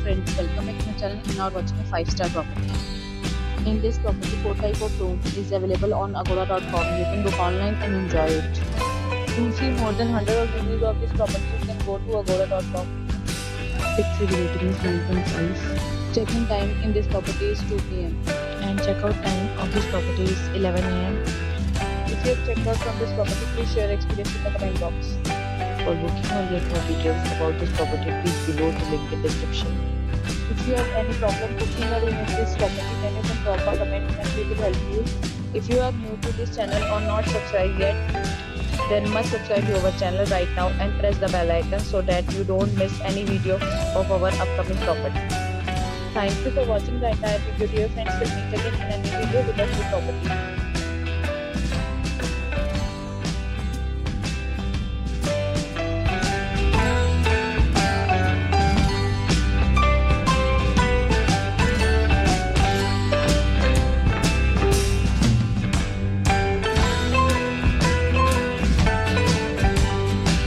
friends, welcome back to my channel and now watching a 5-star property. In this property, 4 type of room is available on agoda.com. You can book online and enjoy it. To see more than 100 of reviews of this property, you can go to agoda.com. Its rating is 9.5. Check-in time in this property is 2 p.m. and check-out time of this property is 11 a.m. If you have checked out from this property, please share your experience in the comment box. For booking or get more details about this property, please below the link in description. If you have any problem booking a room in this property, then you can drop a comment and we will help you. If you are new to this channel or not subscribed yet, then must subscribe to our channel right now and press the bell icon so that you don't miss any video of our upcoming property. Thank you for watching the entire video. Dear friends, will meet again in a new video with a new property.